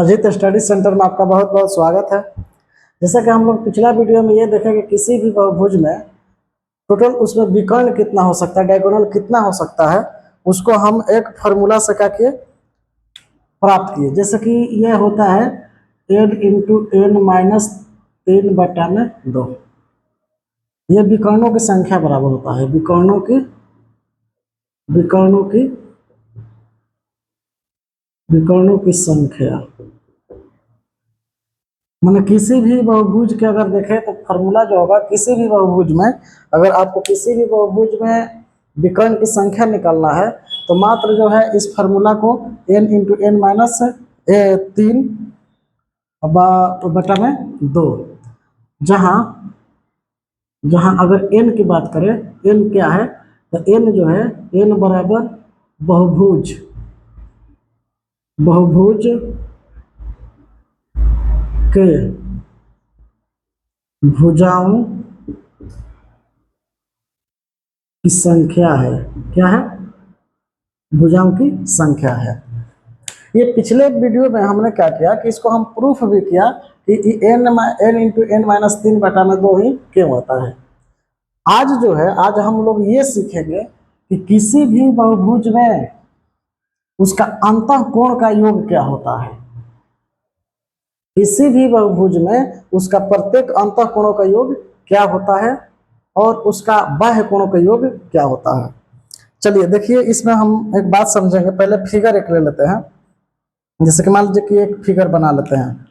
Ajit study centre में आपका बहुत बहुत स्वागत है। जैसा कि हम लोग पिछला वीडियो में ये देखें कि किसी भी बहुभुज में टोटल उसमें विकर्ण कितना हो सकता है, डायगोनल कितना हो सकता है, उसको हम एक फार्मूला से करके प्राप्त किए। जैसे कि यह होता है n इंटू एन माइनस 3/2। ये विकर्णों की संख्या बराबर होता है विकर्णों की संख्या। मैंने किसी भी बहुभुज के अगर देखें तो फार्मूला जो होगा, किसी भी बहुभुज में अगर आपको किसी भी बहुभुज में विकर्ण की संख्या निकालना है तो मात्र जो है इस फार्मूला को n इंटू एन माइनस 3/2, जहाँ अगर n की बात करें, n क्या है तो n जो है n बराबर बहुभुज के भुजाओं की संख्या है। क्या है? भुजाओं की संख्या है। ये पिछले वीडियो में हमने क्या किया कि इसको हम प्रूफ भी किया कि n इंटू एन माइनस 3/2 ही क्यों होता है। आज जो है, आज हम लोग ये सीखेंगे कि किसी भी बहुभुज में उसका अंतःकोण का योग क्या होता है। किसी भी बहुभुज में उसका प्रत्येक अंतःकोणों का योग क्या होता है और उसका बाह्य कोणों का योग क्या होता है। चलिए देखिए, इसमें हम एक बात समझेंगे। पहले फिगर एक ले लेते हैं। जैसे कि मान लीजिए कि एक फिगर बना लेते हैं।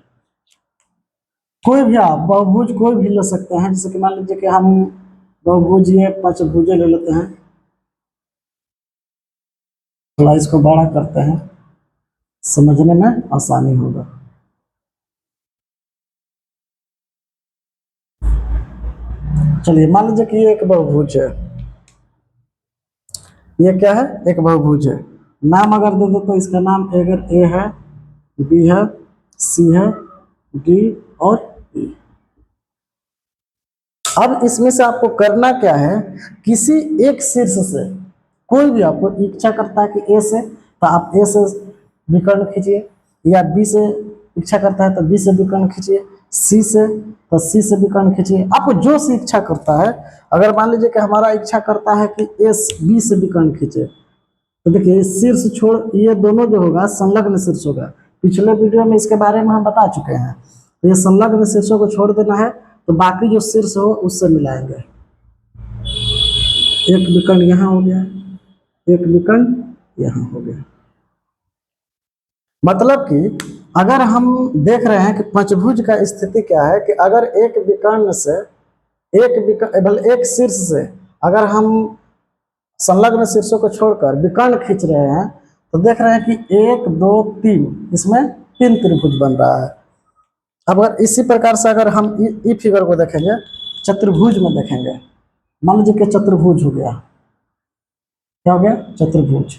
कोई भी आप बहुभुज कोई भी ले सकते हैं। जैसे कि मान लीजिए कि हम बहुभुज ये पंचभुजे ले लेते हैं। थोड़ा इसको बड़ा करते हैं, समझने में आसानी होगा। चलिए मान लीजिए कि ये एक बहुभुज है। ये क्या है? एक बहुभुज है। नाम अगर दे दो तो इसका नाम अगर ए है, बी है, सी है, डी और ई। अब इसमें से आपको करना क्या है, किसी एक शीर्ष से कोई भी आपको इच्छा करता है कि ए से, तो आप ए से विकर्ण खींचिए, या बी से इच्छा करता है तो बी से विकर्ण खींचिए, सी से तो सी से विकर्ण खींचिए। आपको जो सी इच्छा करता है। अगर मान लीजिए कि हमारा इच्छा करता है कि ए बी से विकर्ण खींचे, तो देखिए शीर्ष छोड़ ये दोनों जो होगा संलग्न शीर्ष होगा। पिछले वीडियो में इसके बारे में हम बता चुके हैं। तो ये संलग्न शीर्षों को छोड़ देना है, तो बाकी जो शीर्ष हो उससे मिलाएंगे। एक विकर्ण यहाँ हो गया, एक विकर्ण यहाँ हो गया। मतलब कि अगर हम देख रहे हैं कि पंचभुज का स्थिति क्या है कि अगर एक विकर्ण से एक शीर्ष से अगर हम संलग्न शीर्षों को छोड़कर विकर्ण खींच रहे हैं, तो देख रहे हैं कि 1 2 3 इसमें 3 त्रिभुज बन रहा है। अब अगर इसी प्रकार से अगर हम ई फिगर को देखेंगे, चतुर्भुज में देखेंगे, मान लीजिए कि चतुर्भुज हो गया। क्या हो गया? चतुर्भुज।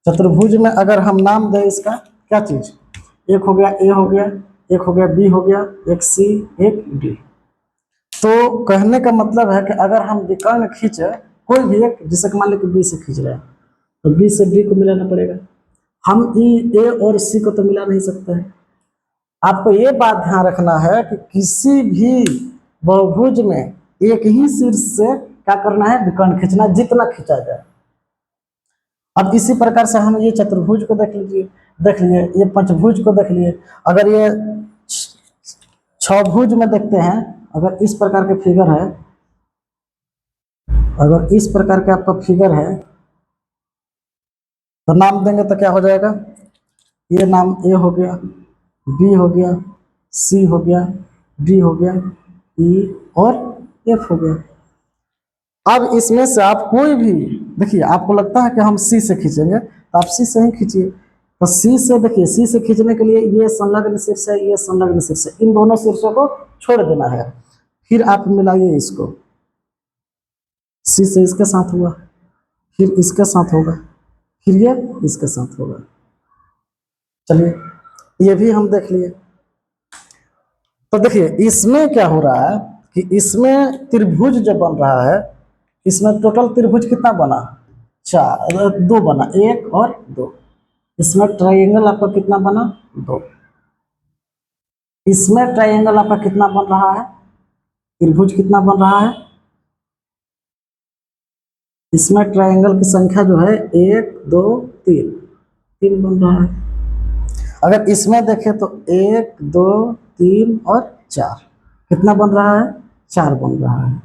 चतुर्भुज में अगर हम नाम दें इसका क्या चीज, एक हो गया ए हो गया, एक हो गया बी हो गया, एक सी, एक डी। तो कहने का मतलब है कि अगर हम विकर्ण खींचे कोई भी एक, जैसे मान लीजिए बी से खींच रहे हैं, तो बी से डी को मिलाना पड़ेगा। हम ए और सी को तो मिला नहीं सकते हैं। आपको ये बात ध्यान रखना है कि किसी भी बहुभुज में एक ही शीर्ष से क्या करना है, विकर्ण खींचना, जितना खींचा जाए। अब इसी प्रकार से हम ये चतुर्भुज को देख लिए, ये पंचभुज को देख लिए। अगर ये छभुज में देखते हैं, अगर इस प्रकार के फिगर है, अगर इस प्रकार के आपका फिगर है, तो नाम देंगे तो क्या हो जाएगा, ये नाम ए हो गया, बी हो गया, सी हो गया, डी हो गया, ई और एफ हो गया। अब इसमें से आप कोई भी देखिए, आपको लगता है कि हम सी से खींचेंगे, तो आप सी से ही खींचिए। तो सी से देखिए, सी से खींचने के लिए ये संलग्न शीर्ष है, ये संलग्न शीर्ष है, इन दोनों शीर्षों को छोड़ देना है। फिर आप मिलाइए इसको, सी से इसके साथ हुआ, फिर इसके साथ होगा, फिर ये इसके साथ होगा। चलिए ये भी हम देख लिए। तो देखिए इसमें क्या हो रहा है कि इसमें त्रिभुज जब बन रहा है, इसमें टोटल त्रिभुज कितना बना, 2 बना, 1 और 2। इसमें ट्रायंगल आपका कितना बना, 2। इसमें ट्राइंगल आपका कितना बन रहा है, त्रिभुज कितना बन रहा है, इसमें ट्राइंगल की संख्या जो है 1 2 3 3 बन रहा है। अगर इसमें देखें तो 1 2 3 और 4 कितना बन रहा है, 4 बन रहा है।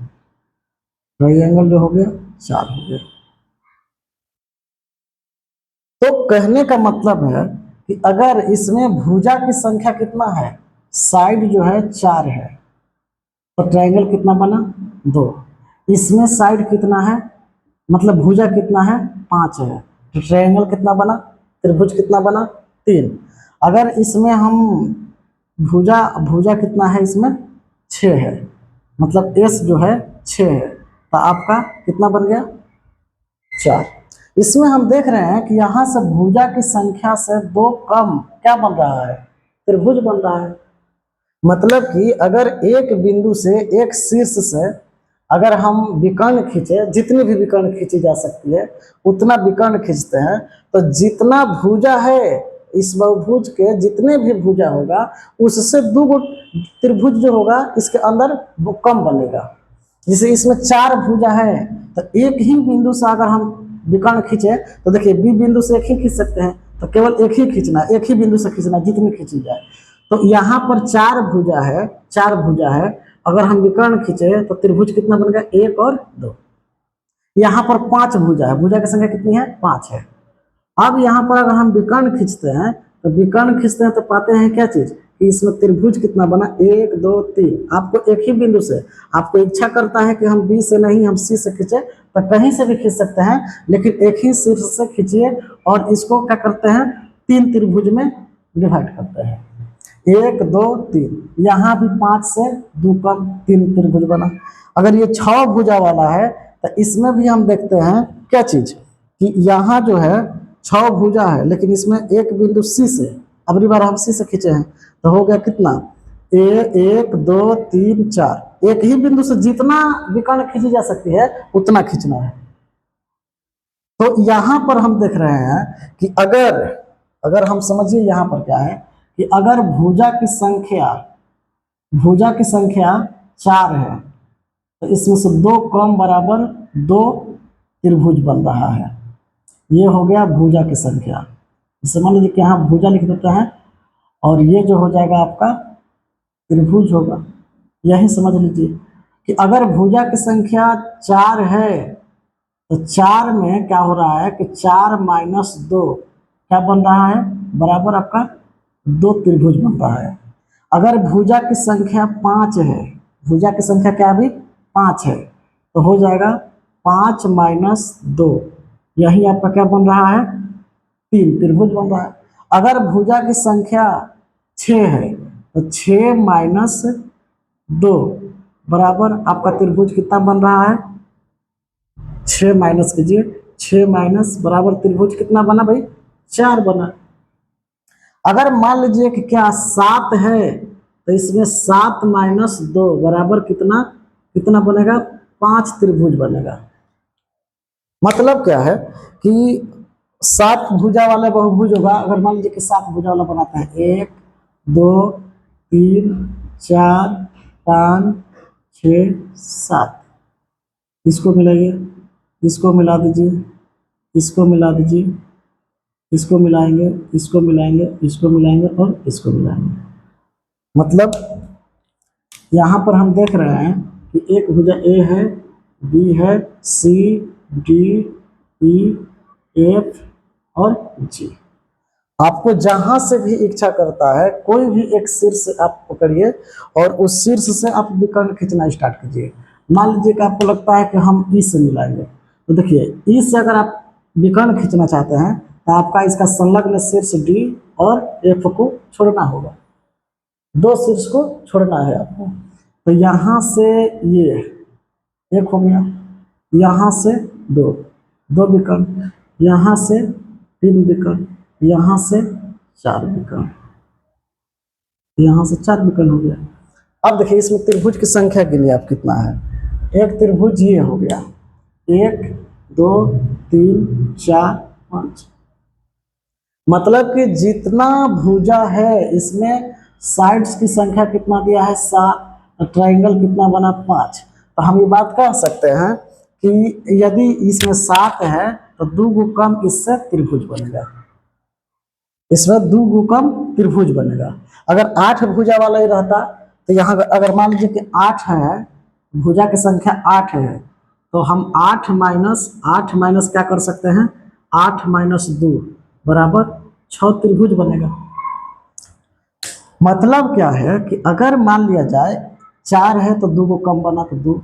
ट्राइंगल जो हो गया 4 हो गया। तो कहने का मतलब है कि अगर इसमें भुजा की संख्या कितना है, साइड जो है 4 है, तो ट्राइंगल कितना बना 2। इसमें साइड कितना है, मतलब भुजा कितना है 5 है, तो ट्राइंगल कितना बना, त्रिभुज कितना बना 3। अगर इसमें हम भुजा भुजा कितना है, इसमें 6 है, मतलब एस जो है 6 है, तो आपका कितना बन गया 4। इसमें हम देख रहे हैं कि यहाँ से भुजा की संख्या से 2 कम क्या बन रहा है, त्रिभुज बन रहा है। मतलब कि अगर एक बिंदु से, एक शीर्ष से अगर हम विकर्ण खींचे, जितनी भी विकर्ण खींची जा सकती है उतना विकर्ण खींचते हैं, तो जितना भुजा है इस बहुभुज के, जितने भी भुजा होगा उससे 2 त्रिभुज जो होगा इसके अंदर वो कम बनेगा। जैसे इसमें 4 भुजा है, तो एक ही बिंदु से अगर हम विकर्ण खींचे तो देखिए बी बिंदु से एक ही खींच सकते हैं, तो केवल एक ही खींचना, एक ही बिंदु से खींचना, जितनी खींची जाए। तो यहाँ पर 4 भुजा है, 4 भुजा है, अगर हम विकर्ण खींचे तो त्रिभुज कितना बन गया 1 और 2। यहाँ पर 5 भुजा है, भुजा की संख्या कितनी है 5 है। अब यहाँ पर अगर हम विकर्ण खींचते हैं, तो विकर्ण खींचते हैं तो पाते हैं क्या चीज कि इसमें त्रिभुज कितना बना 1 2 3। आपको एक ही बिंदु से, आपको इच्छा करता है कि हम बी से नहीं हम सी से खींचे, तो कहीं से भी खींच सकते हैं, लेकिन एक ही शीर्ष से खींचिए और इसको क्या करते हैं 3 त्रिभुज में डिवाइड करते हैं, 1 2 3। यहाँ भी 5 से 2 कम 3 त्रिभुज बना। अगर ये 6 भुजा वाला है तो इसमें भी हम देखते हैं क्या चीज कि यहाँ जो है 6 भुजा है, लेकिन इसमें एक बिंदु सी से, अगली बार हम सी से खींचे हैं, तो हो गया कितना 1 2 3 4। एक ही बिंदु से जितना विकर्ण खींची जा सकती है उतना खींचना है। तो यहाँ पर हम देख रहे हैं कि अगर अगर हम समझिए यहाँ पर क्या है कि अगर भुजा की संख्या 4 है, तो इसमें से 2 कम बराबर 2 त्रिभुज बन रहा है। ये हो गया भुजा की संख्या। जैसे मान लीजिए कि यहाँ भुजा लिख देते हैं और ये जो हो जाएगा आपका त्रिभुज होगा। यही समझ लीजिए कि अगर भुजा की संख्या 4 है, तो 4 में क्या हो रहा है कि 4 माइनस 2 क्या बन रहा है, बराबर आपका 2 त्रिभुज बन रहा है। अगर भुजा की संख्या 5 है, भुजा की संख्या क्या अभी 5 है, तो हो जाएगा 5 माइनस 2, यही आपका क्या बन रहा है 3 त्रिभुज बन रहा है। अगर भुजा की संख्या 6 है, तो 6 माइनस 2 बराबर आपका त्रिभुज कितना बन रहा है, 6 माइनस कीजिए, 6 माइनस बराबर त्रिभुज कितना बना भाई 4 बना। अगर मान लीजिए कि क्या 7 है, तो इसमें 7 माइनस 2 बराबर कितना कितना बनेगा 5 त्रिभुज बनेगा। मतलब क्या है कि 7 भुजा वाला बहुभुज होगा। अगर मान लीजिए कि 7 भुजा वाला बनाते हैं 1 2 3 4 5 6 7, इसको मिलाइए, इसको मिला दीजिए, इसको मिला दीजिए, इसको मिलाएंगे, इसको मिलाएंगे, इसको मिलाएंगे और इसको मिलाएंगे। मतलब यहाँ पर हम देख रहे हैं कि एक भुजा ए है, बी है, सी डी ई एफ और जी। आपको जहां से भी इच्छा करता है कोई भी एक शीर्ष आप पकड़िए और उस शीर्ष से आप विकर्ण खींचना स्टार्ट कीजिए। मान लीजिए कि आपको लगता है कि हम ई से मिलाएंगे, तो देखिए ई से अगर आप विकर्ण खींचना चाहते हैं तो आपका इसका संलग्न शीर्ष डी और एफ को छोड़ना होगा, 2 शीर्ष को छोड़ना है आपको। तो यहाँ से ये एक हो गया, यहाँ से 2 विकर्ण, यहाँ से 3 विकर्ण, यहाँ से 4 विकर्ण, यहाँ से 4 विकर्ण हो गया। अब देखिए इसमें त्रिभुज की संख्या गिनिए आप कितना है। एक त्रिभुज ये हो गया 1 2 3 4 5। मतलब कि जितना भुजा है इसमें साइड्स की संख्या कितना दिया है 7, ट्राइंगल कितना बना 5। तो हम ये बात कह सकते हैं कि यदि इसमें 7 है तो 2 गो कम इससे त्रिभुज बनेगा, इसमें 2 गो कम त्रिभुज बनेगा। अगर 8 भुजा वाला ही रहता तो यहाँ अगर मान लीजिए कि 8 है, भुजा की संख्या 8 है, तो हम 8 माइनस क्या कर सकते हैं, 8 माइनस 2 बराबर 6 त्रिभुज बनेगा। मतलब क्या है कि अगर मान लिया जाए 4 है तो 2 को कम बना तो 2,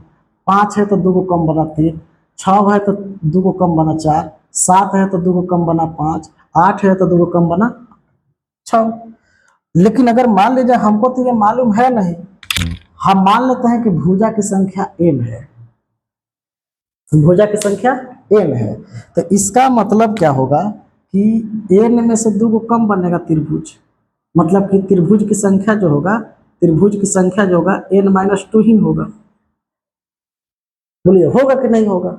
5 है तो 2 को कम बना 3, 6 है तो 2 को कम बना 4, 7 है तो 2 को कम बना 5, 8 है तो 2 को कम बना 6। लेकिन अगर मान लीजिए हमको तो ये मालूम है नहीं, हम मान लेते हैं कि भुजा की संख्या n है, भुजा की संख्या n है, तो इसका मतलब क्या होगा कि n में से 2 को कम बनेगा त्रिभुज, मतलब कि त्रिभुज की संख्या जो होगा, त्रिभुज की संख्या जो होगा n-2 ही होगा। बोलिए होगा कि नहीं होगा?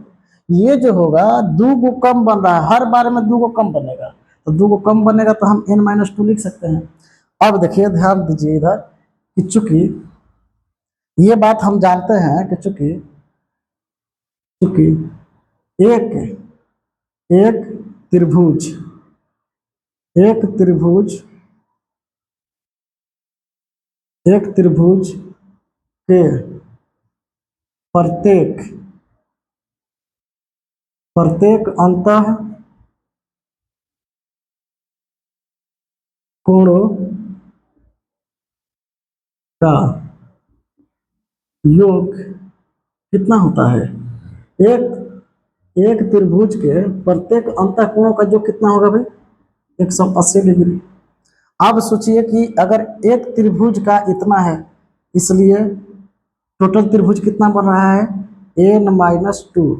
ये जो होगा 2 को कम बन रहा है, हर बार में 2 को कम बनेगा, तो 2 को कम बनेगा तो हम n-2 लिख सकते हैं। अब देखिए ध्यान दीजिए इधर कि चूंकि ये बात हम जानते हैं कि चूंकि चूंकि एक एक त्रिभुज एक त्रिभुज एक त्रिभुज के प्रत्येक प्रत्येक अंतः कोणों का योग कितना होता है, एक एक त्रिभुज के प्रत्येक अंतःकोणों का योग कितना होगा भाई, 180 डिग्री। अब सोचिए कि अगर एक त्रिभुज का इतना है, इसलिए टोटल त्रिभुज कितना बन रहा है, n-2,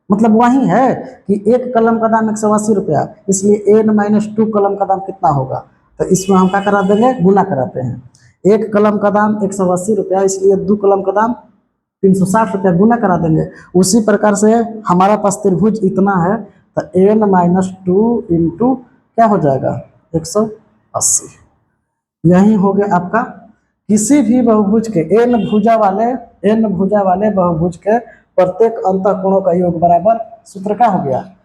मतलब वही है कि एक कलम का दाम 180 रुपया, इसलिए n-2 कलम का दाम कितना होगा, तो इसमें हम क्या करा देंगे, गुना कराते हैं। एक कलम का दाम 180 रुपया, इसलिए 2 कलम का दाम 360 रुपया, गुना करा देंगे। उसी प्रकार से हमारा पास त्रिभुज इतना है, तो n-2 इंटू क्या हो जाएगा, 180। यही हो गया आपका किसी भी बहुभुज के n भुजा वाले बहुभुज के प्रत्येक अंतःकोणों का योग बराबर, सूत्र क्या हो गया,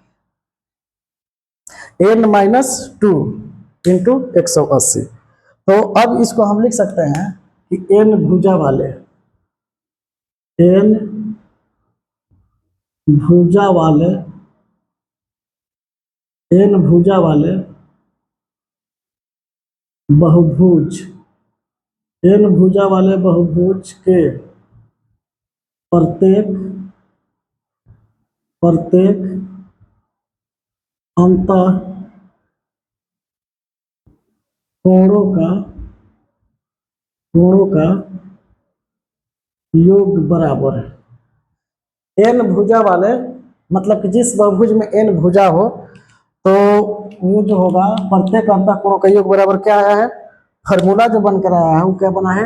n-2 इंटू 180। तो अब इसको हम लिख सकते हैं कि n भुजा वाले भुजा वाले n भुजा वाले बहुभुज n भुजा वाले बहुभुज के प्रत्येक प्रत्येक अंतः कोणों का योग बराबर है। n भुजा वाले मतलब कि जिस बहुभुज में n भुजा हो, तो वो जो होगा प्रत्येक अंतःकोणों का योग बराबर क्या आया है, फार्मूला जो बनकर आया है वो क्या बना है,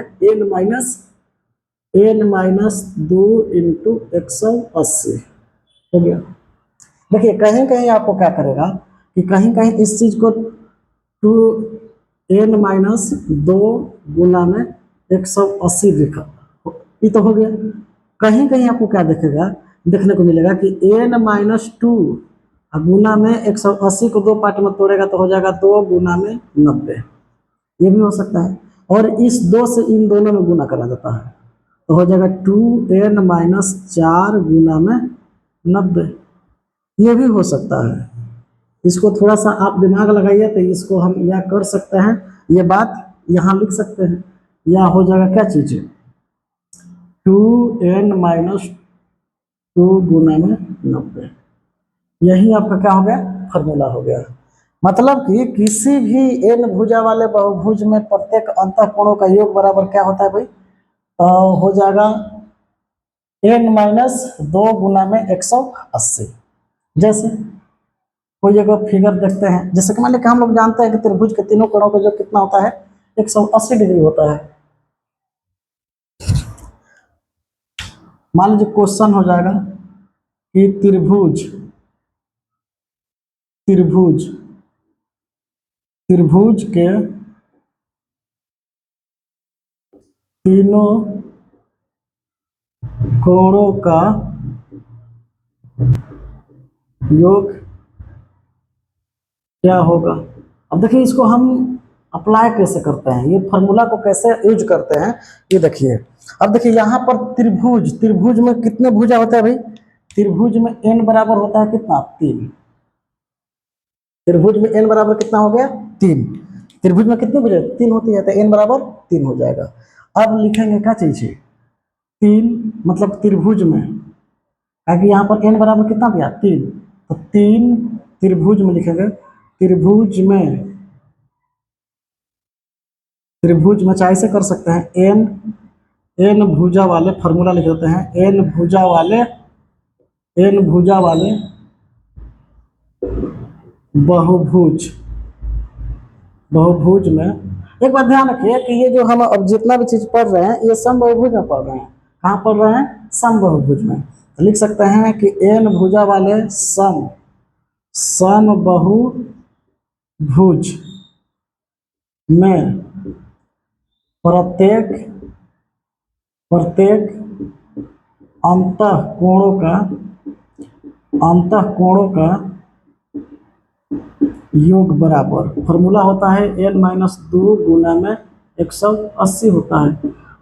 n-2 इंटू 180 हो गया। देखिए कहीं कहीं आपको क्या करेगा कि कहीं कहीं इस चीज को 2n-2 गुना में 180 लिखा, ये तो हो गया। कहीं कहीं आपको क्या देखेगा, देखने को मिलेगा कि n-2 गुना में 180 को 2 पार्ट में तोड़ेगा तो हो जाएगा 2 गुना में 90, ये भी हो सकता है। और इस 2 से इन दोनों में गुना करा जाता है, तो हो जाएगा 2n-4 गुना में 90, ये भी हो सकता है। इसको थोड़ा सा आप दिमाग लगाइए तो इसको हम या कर सकते हैं, ये बात यहाँ लिख सकते हैं, या हो जाएगा क्या चीज, 2n-2 गुना में 90, यही आपका क्या हो गया, फार्मूला हो गया। मतलब कि किसी भी n भुजा वाले बहुभुज में प्रत्येक अंतःकोणों का योग बराबर क्या होता है भाई, हो जाएगा n-2 गुना में 180। जैसे कोई जगह फिगर देखते हैं, जैसे कि मान लीजिए हम लोग जानते हैं कि त्रिभुज के तीनों कोणों का जो कितना होता है, 180 डिग्री होता है। मान लीजिए क्वेश्चन हो जाएगा कि त्रिभुज त्रिभुज त्रिभुज के तीनों कोणों का योग क्या होगा। अब देखिए इसको हम अप्लाई कैसे करते हैं, ये फॉर्मूला को कैसे यूज करते हैं, ये देखिए। अब देखिए यहाँ पर त्रिभुज, त्रिभुज में कितने भुजा होता है भाई, त्रिभुज में n बराबर होता है कितना, 3। त्रिभुज में n बराबर कितना हो गया, 3। त्रिभुज में कितनी भुजा, 3 होती है, तो n बराबर 3 हो जाएगा। अब लिखेंगे क्या चीज है, 3 मतलब त्रिभुज में, ताकि यहाँ पर n बराबर कितना दिया, 3, तो 3 त्रिभुज में लिखेंगे। त्रिभुज में, त्रिभुज में चाहे से कर सकते हैं, n भुजा वाले, फॉर्मूला लिख देते हैं, n भुजा वाले, n भुजा वाले बहुभुज, बहुभुज में। एक बात ध्यान रखिए कि ये जो हम अब जितना भी चीज पढ़ रहे हैं, ये सम बहुभुज में पढ़ रहे हैं। कहाँ पढ़ रहे हैं, सम बहुभुज में। तो लिख सकते हैं कि n भुजा वाले सम, सम बहुभुज में प्रत्येक, प्रत्येक अंतःकोणों का, अंतःकोणों का योग बराबर, फॉर्मूला होता है n-2 गुना में 180 होता है।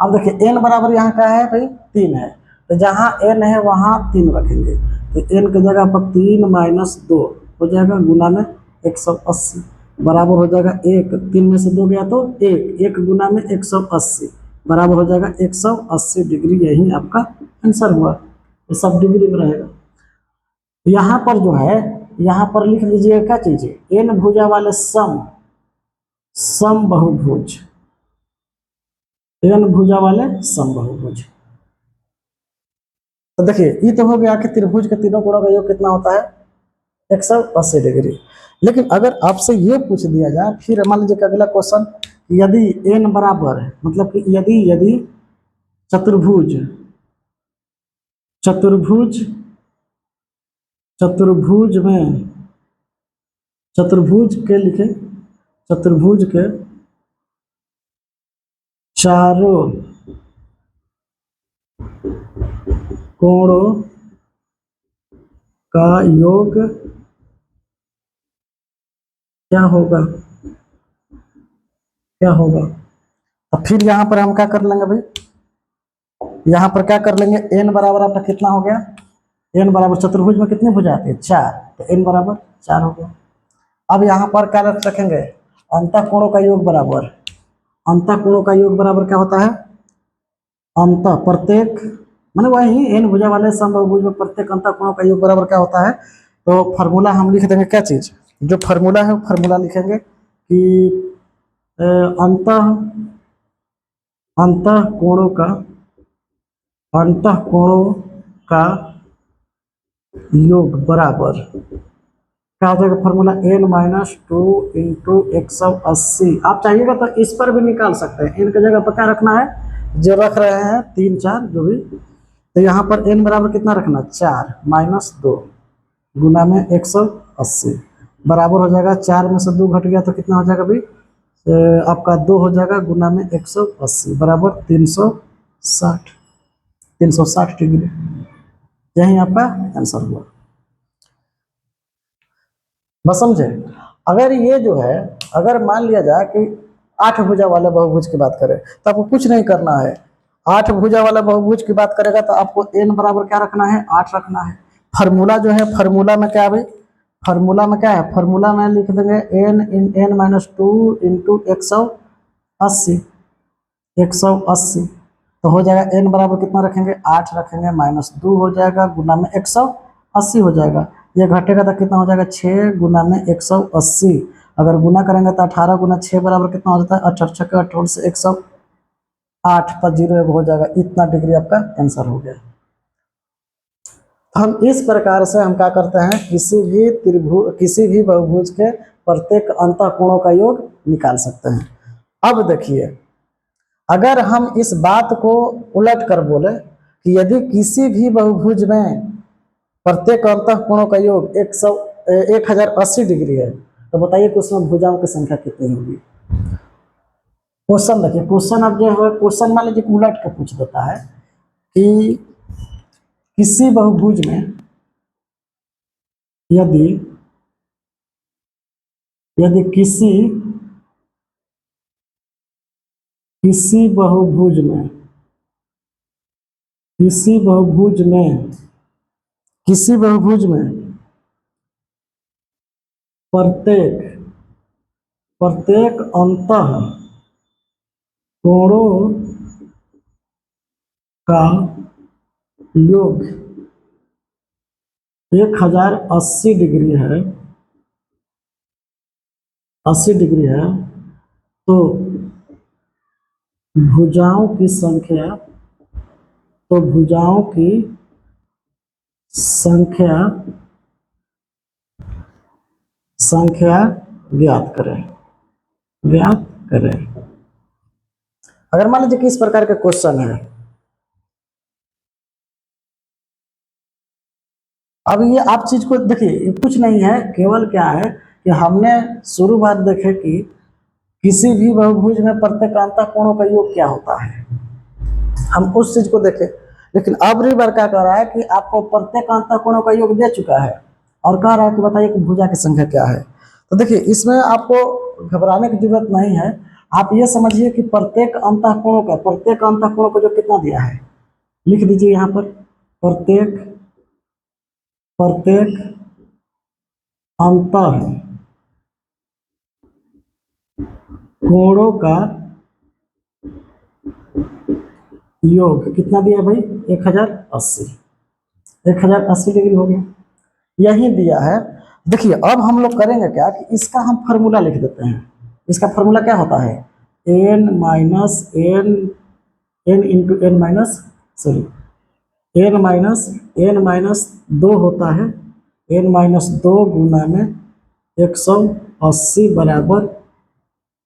अब देखिए n बराबर यहाँ क्या है भाई, 3 है, तो जहाँ n है वहाँ 3 रखेंगे, तो n की जगह पर 3 - 2 हो जाएगा, गुना में 180 बराबर हो जाएगा 1, 3 में से 2 गया तो 1, 1 गुना में 180 बराबर हो जाएगा 180 डिग्री। यही आपका आंसर हुआ, ये सब डिग्री में रहेगा। यहाँ पर जो है, यहाँ पर लिख लीजिए क्या चीज है, n भुजा वाले सम, सम बहुभुज, n भुजा वाले सम बहुभुज। तो देखिए ये तो हो गया कि त्रिभुज के तीनों कोणों का योग कितना होता है, 180 डिग्री। लेकिन अगर आपसे ये पूछ दिया जाए, फिर मान लीजिए कि अगला क्वेश्चन, यदि n बराबर है, मतलब कि यदि, यदि चतुर्भुज, चतुर्भुज, चतुर्भुज में, चतुर्भुज के लिखे, चतुर्भुज के चारों कोणों का योग क्या होगा, क्या होगा। तो फिर यहाँ पर हम क्या कर लेंगे भाई, यहाँ पर क्या कर लेंगे, n बराबर आपका कितना हो गया, n बराबर, चतुर्भुज में कितनी भुजा आती है, 4, तो n बराबर 4 हो गया। अब यहाँ पर क्या रखेंगे, अंतःकोणों का योग बराबर, अंतःकोणों का योग बराबर क्या होता है, अंत प्रत्येक, माने वही n भुजा वाले समभुज में प्रत्येक अंतःकोणों का योग बराबर क्या होता है। तो फार्मूला हम लिख देंगे क्या चीज, जो फार्मूला है फार्मूला लिखेंगे कि अंतःकोणों का, अंतःकोणों का योग बराबर क्या हो जाएगा, फॉर्मूला n-2 इंटू 180। आप चाहिएगा तो इस पर भी निकाल सकते हैं, n की जगह पर क्या रखना है, जो रख रहे हैं 3 4 जो भी, तो यहाँ पर n बराबर कितना रखना, 4 - 2 गुना में 180 बराबर हो जाएगा, 4 में से 2 घट गया तो कितना हो जाएगा भाई, आपका 2 हो जाएगा, गुना में 180 बराबर 360, 360 डिग्री। यही आपका आंसर हुआ, बस समझे। अगर ये जो है, अगर मान लिया जाए कि 8 भुजा वाले बहुभुज की बात करें, तो आपको कुछ नहीं करना है। 8 भुजा वाला बहुभुज की बात करेगा तो आपको n बराबर क्या रखना है, 8 रखना है। फार्मूला जो है, फार्मूला में क्या है भाई, फार्मूला में क्या है, फार्मूला में लिख देंगे n-2 इंटू 180, 180 तो हो जाएगा n बराबर कितना रखेंगे, 8 रखेंगे, -2 हो जाएगा, गुना में 180 हो जाएगा। ये घटेगा तो कितना हो जाएगा, 6 गुना में 180, अगर गुना करेंगे तो 18 गुना 6 बराबर कितना हो जाता है, 18 के 18 से 108 पर 0 हो जाएगा। इतना डिग्री आपका आंसर हो गया। हम इस प्रकार से हम क्या करते हैं, किसी भी त्रिभुज, किसी भी बहुभुज के प्रत्येक अंतःकोणों का योग निकाल सकते हैं। अब देखिए, अगर हम इस बात को उलट कर बोले कि यदि किसी भी बहुभुज में प्रत्येक अंतःकोणों का योग 1080 डिग्री है, तो बताइए कि उसमें भुजाओं की संख्या कितनी होगी। क्वेश्चन देखिए, क्वेश्चन अब जो है, क्वेश्चन मान लीजिए उलट के पूछ देता है कि किसी बहुभुज में यदि यदि किसी बहुभुज में किसी बहुभुज में किसी बहुभुज में प्रत्येक प्रत्येक अंतः कोणों का योग 1080 डिग्री है, 80 डिग्री है, तो भुजाओं की संख्या तो भुजाओं की संख्या संख्या ज्ञात करें। अगर मान लीजिए कि इस प्रकार का क्वेश्चन है, अब ये आप चीज को देखिए, कुछ नहीं है, केवल क्या है कि हमने शुरू बात देखे कि किसी भी बहुभुज में प्रत्येक अंतः कोणों का योग क्या होता है, हम उस चीज को देखें। लेकिन अब रिवर क्या कह रहा है कि आपको प्रत्येक अंतः कोणों का योग दे चुका है और कह रहा है कि बताइए कि भुजा की संख्या क्या है। तो देखिए, इसमें आपको घबराने की जरूरत नहीं है। आप ये समझिए कि प्रत्येक अंतः कोणों को जो कितना दिया है, लिख दीजिए यहाँ पर, प्रत्येक अंतः कोणों का योग कितना दिया भाई, 1080 डिग्री हो गया, यही दिया है। देखिए अब हम लोग करेंगे क्या कि इसका हम फार्मूला लिख देते हैं। इसका फार्मूला क्या होता है, n माइनस n माइनस 2 होता है, n-2 गुना में 180 बराबर,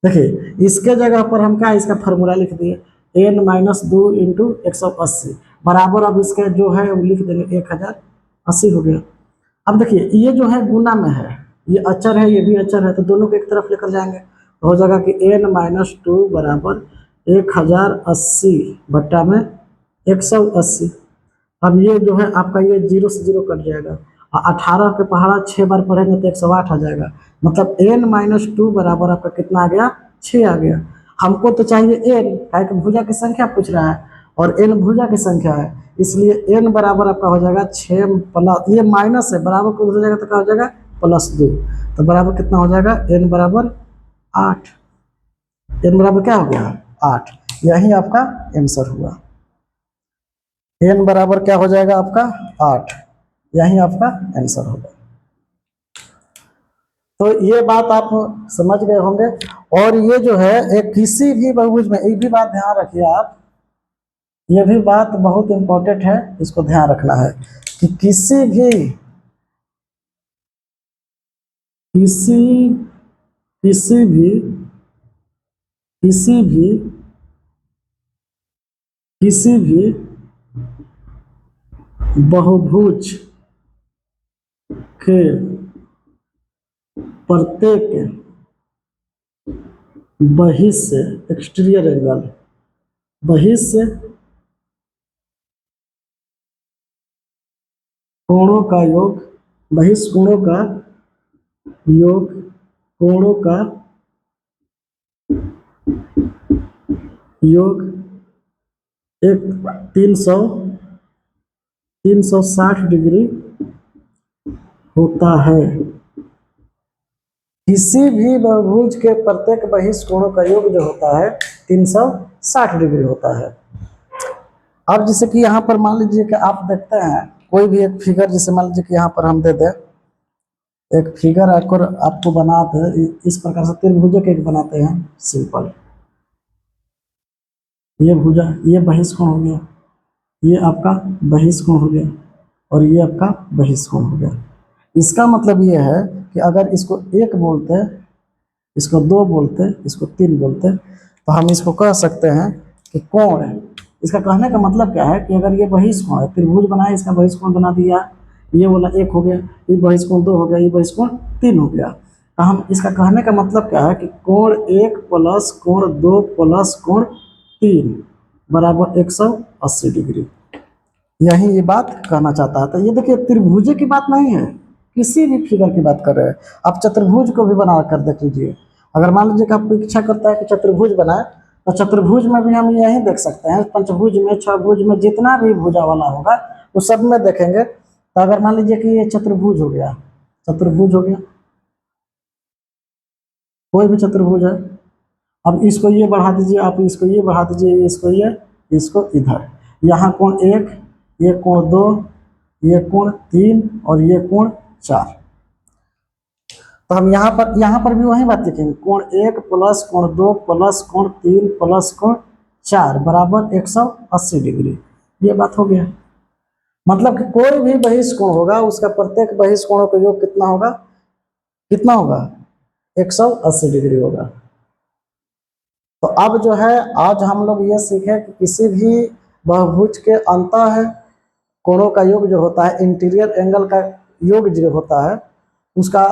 देखिए इसके जगह पर हम क्या इसका फार्मूला लिख दिए, n-2 इंटू 180 बराबर, अब इसका जो है वो लिख देंगे 1080 हो गया। अब देखिए ये जो है गुना में है, ये अचर है, ये भी अचर है, तो दोनों को एक तरफ लेकर जाएंगे तो हो जाएगा कि n-2 बराबर 1080 बट्टा में 180। अब ये जो है आपका ये 0 से 0 कट जाएगा और 18 के पहाड़ा 6 बार पढ़ेंगे तो 108 आ जाएगा, मतलब n-2 बराबर आपका कितना आ गया, 6 आ गया। हमको तो चाहिए n, क्या कि भुजा की संख्या पूछ रहा है और n भुजा की संख्या है, इसलिए n बराबर आपका हो जाएगा 6 प्लस, ये माइनस है, बराबर को हो जाएगा तो क्या हो जाएगा +2, तो बराबर कितना हो जाएगा, n बराबर 8। n बराबर क्या हो गया, 8। यही आपका आंसर हुआ, n बराबर क्या हो जाएगा आपका 8, यही आपका आंसर होगा। तो ये बात आप समझ गए होंगे। और ये जो है एक किसी भी बहुभुज में, एक भी बात ध्यान रखिए आप, ये भी बात बहुत इंपॉर्टेंट है, इसको ध्यान रखना है कि किसी भी बहुभुज के प्रत्येक बहिष्य एक्सटीरियर एंगल, बहिष्य कोणों का योग, बहिष्य कोणों का योग, कोणों का योग एक 360 डिग्री होता है। किसी भी बहुभुज के प्रत्येक बहिष्य कोणों का योग जो होता है 360 डिग्री होता है। अब जैसे कि यहाँ पर मान लीजिए कि आप देखते हैं कोई भी एक फिगर, जैसे मान लीजिए कि यहाँ पर हम दे दें एक फिगर, आपको बनाते इस प्रकार से त्रिभुज एक बनाते हैं सिंपल, ये भुजा, ये बहिष्य कोण हो गया, ये आपका बहिष्य कोण हो गया और ये आपका बहिष्य कोण हो गया। इसका मतलब ये है कि अगर इसको 1 बोलते, इसको 2 बोलते, इसको 3 बोलते, तो हम इसको कह सकते हैं कि कोण है। इसका कहने का मतलब क्या है कि अगर ये बहिष्य कोण है, त्रिभुज बनाए, इसका बहिष्य कोण बना दिया, ये वाला 1 हो गया, ये बहिष्य कोण 2 हो गया, ये बहिष्य कोण 3 हो गया। तो हम इसका कहने का मतलब क्या है कि कोण 1 प्लस कोण 2 प्लस कोण 3 बराबर 180 डिग्री। यही ये बात कहना चाहता है। तो ये देखिए त्रिभुज की बात नहीं है, किसी भी फिगर की बात कर रहे हैं। आप चतुर्भुज को भी बना कर देख लीजिए। अगर मान लीजिए कि आपको इच्छा करता है कि चतुर्भुज बनाए, तो चतुर्भुज में भी हम यही देख सकते हैं। पंचभुज में, छठभुज में जितना भी भुजा वाला होगा वो सब में देखेंगे। तो अगर मान लीजिए कि ये चतुर्भुज हो गया, चतुर्भुज हो गया, कोई भी चतुर्भुज है। अब इसको ये बढ़ा दीजिए, आप इसको ये बढ़ा दीजिए, इसको ये, इसको इधर। यहाँ कोण 1, ये कोण 2, ये कोण 3 और ये कोण 4। तो हम यहाँ पर भी वही बात लिखेंगे, कोण 1 प्लस कोण 2 प्लस कोण 3 प्लस कोण 4 बराबर 180 डिग्री। ये बात हो गया। मतलब कि कोई भी बहिष्कोण होगा उसका प्रत्येक बहिष्कोणों का योग कितना होगा, कितना होगा, 180 डिग्री होगा। तो अब जो है आज हम लोग ये सीखे कि किसी भी बहुभुज के अंतः कोणों का योग जो होता है, इंटीरियर एंगल का योग जो होता है, उसका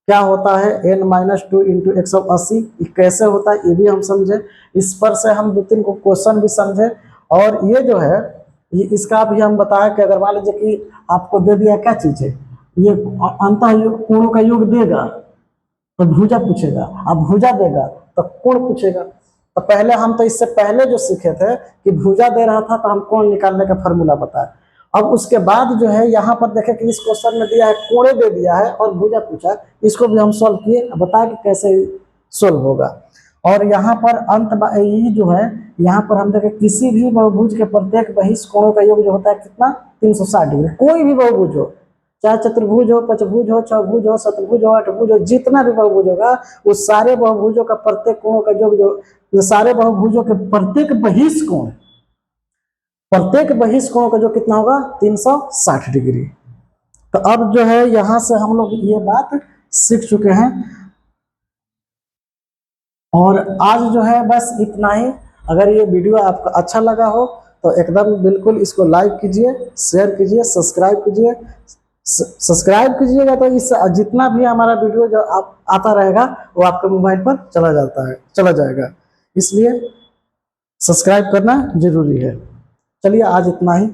क्या होता है, n-2 इंटू 180। कैसे होता है ये भी हम समझे। इस पर से हम 2-3 को क्वेश्चन भी समझे। और ये जो है ये इसका भी हम बताया कि अगर मान लीजिए कि आपको दे दिया क्या चीज़ है, ये अंतः कोणों का योग देगा तो भुजा पूछेगा, अब भुजा देगा तो कोण पूछेगा। तो पहले हम तो इससे पहले जो सीखे थे कि भुजा दे रहा था तो हम कोण निकालने का फॉर्मूला बताया। अब उसके बाद जो है यहाँ पर देखें कि इस क्वेश्चन में दिया है कोणे दे दिया है और भुजा पूछा, इसको भी हम सॉल्व किए, बताया कि कैसे सॉल्व होगा। और यहाँ पर अंत ये जो है, यहाँ पर हम देखें किसी भी बहुभुज के प्रत्येक बहिष्कोणों का योग जो होता है कितना, 360 डिग्री। कोई भी बहुभुज हो, चाहे चतुर्भुज हो, पंचभुज हो, छठभुज हो, सतभुज हो, अठभुज हो, जितना भी बहुभुज होगा उस सारे बहुभुजों का प्रत्येक कोणों का योग जो सारे बहुभुजों के प्रत्येक बहिष्कोण, प्रत्येक बहिष्कोण का जो कितना होगा, 360 डिग्री। तो अब जो है यहां से हम लोग ये बात सीख चुके हैं। और आज जो है बस इतना ही। अगर ये वीडियो आपको अच्छा लगा हो तो एकदम बिल्कुल इसको लाइक कीजिए, शेयर कीजिए, सब्सक्राइब कीजिए। सब्सक्राइब कीजिएगा तो इस जितना भी हमारा वीडियो जो आप आता रहेगा वो आपके मोबाइल पर चला जाएगा। इसलिए सब्सक्राइब करना जरूरी है। चलिए आज इतना ही।